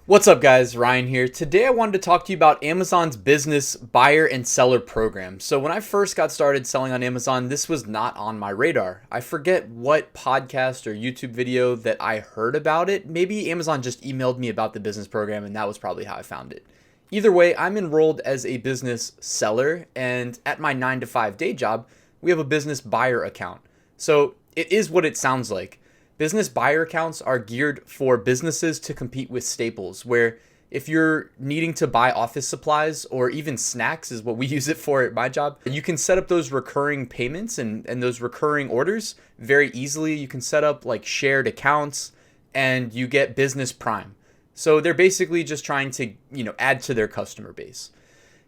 What's up guys, Ryan here. Today I wanted to talk to you about Amazon's business buyer and seller program. So when I first got started selling on Amazon, this was not on my radar. I forget what podcast or YouTube video that I heard about it. Maybe Amazon just emailed me about the business program and that was probably how I found it. Either way, I'm enrolled as a business seller, and at my 9-to-5 day job, we have a business buyer account. So it is what it sounds like. Business buyer accounts are geared for businesses to compete with staples, where if you're needing to buy office supplies or even snacks is what we use it for at my job, you can set up those recurring payments and those recurring orders very easily. You can set up like shared accounts and you get business prime. So they're basically just trying to, add to their customer base.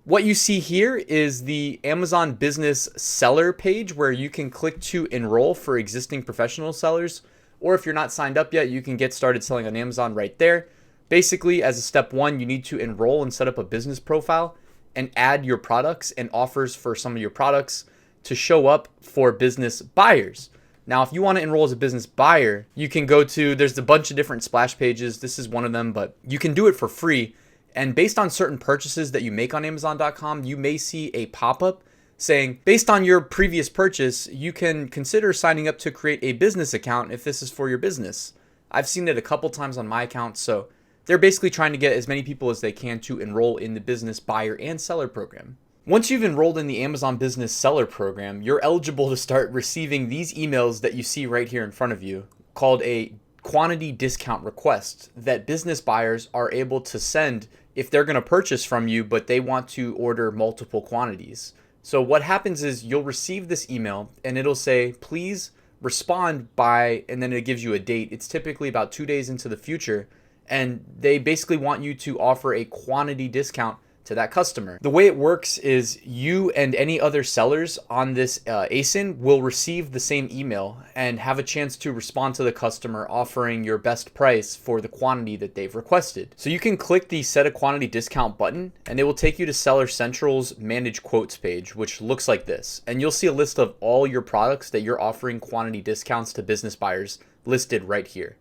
What you see here is the Amazon business seller page where you can click to enroll for existing professional sellers. Or if you're not signed up yet, you can get started selling on Amazon right there. Basically, as a step one, you need to enroll and set up a business profile and add your products and offers for some of your products to show up for business buyers. Now, if you want to enroll as a business buyer, you can go to, there's a bunch of different splash pages. This is one of them, but you can do it for free. And based on certain purchases that you make on Amazon.com, you may see a pop-up saying, based on your previous purchase, you can consider signing up to create a business account if this is for your business. I've seen it a couple times on my account, so they're basically trying to get as many people as they can to enroll in the business buyer and seller program. Once you've enrolled in the Amazon business seller program, you're eligible to start receiving these emails that you see right here in front of you, called a quantity discount request, that business buyers are able to send if they're going to purchase from you, but they want to order multiple quantities. So what happens is you'll receive this email and it'll say, please respond by, and then it gives you a date. It's typically about 2 days into the future. And they basically want you to offer a quantity discount to that customer. The way it works is you and any other sellers on this ASIN will receive the same email and have a chance to respond to the customer offering your best price for the quantity that they've requested. So you can click the set a quantity discount button and it will take you to Seller Central's manage quotes page, which looks like this. And you'll see a list of all your products that you're offering quantity discounts to business buyers listed right here.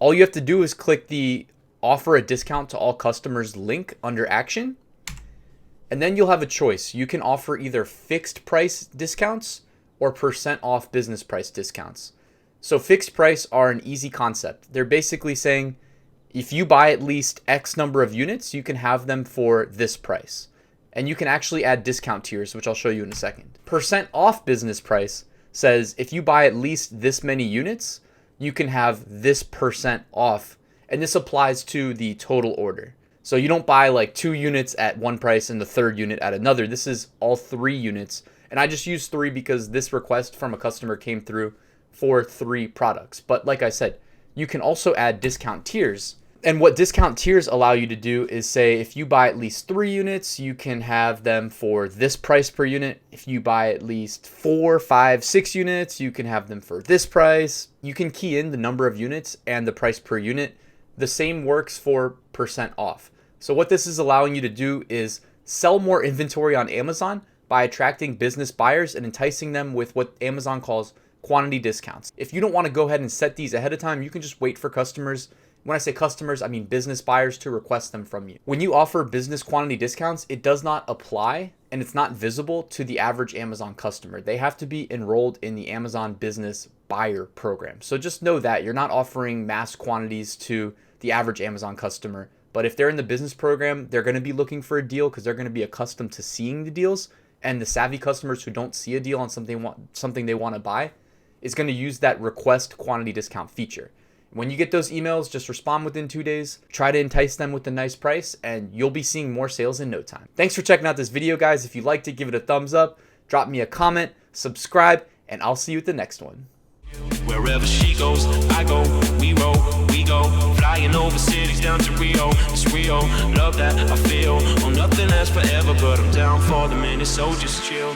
All you have to do is click the offer a discount to all customers link under action. And then you'll have a choice. You can offer either fixed price discounts or % off business price discounts. So fixed price are an easy concept. They're basically saying if you buy at least X number of units, you can have them for this price. And you can actually add discount tiers, which I'll show you in a second. % off business price says if you buy at least this many units, you can have this % off. And this applies to the total order. So you don't buy like 2 units at one price and the third unit at another. This is all 3 units. And I just used 3 because this request from a customer came through for 3 products. But like I said, you can also add discount tiers. And what discount tiers allow you to do is say if you buy at least 3 units, you can have them for this price per unit. If you buy at least 4, 5, 6 units, you can have them for this price. You can key in the number of units and the price per unit. The same works for % off. So what this is allowing you to do is sell more inventory on Amazon by attracting business buyers and enticing them with what Amazon calls quantity discounts. If you don't want to go ahead and set these ahead of time, you can just wait for customers. When I say customers, I mean business buyers to request them from you. When you offer business quantity discounts, it does not apply and it's not visible to the average Amazon customer. They have to be enrolled in the Amazon business buyer program. So just know that you're not offering mass quantities to the average Amazon customer. But if they're in the business program, they're going to be looking for a deal because they're going to be accustomed to seeing the deals. And the savvy customers who don't see a deal on something they want to buy is going to use that request quantity discount feature. When you get those emails, just respond within 2 days. Try to entice them with a nice price and you'll be seeing more sales in no time. Thanks for checking out this video, guys. If you liked it, give it a thumbs up, drop me a comment, subscribe, and I'll see you at the next one. Wherever she goes, I go, we roll, we go. Flying over cities down to Rio, it's Rio. Love that I feel, oh nothing lasts forever, but I'm down for the minute, so just chill.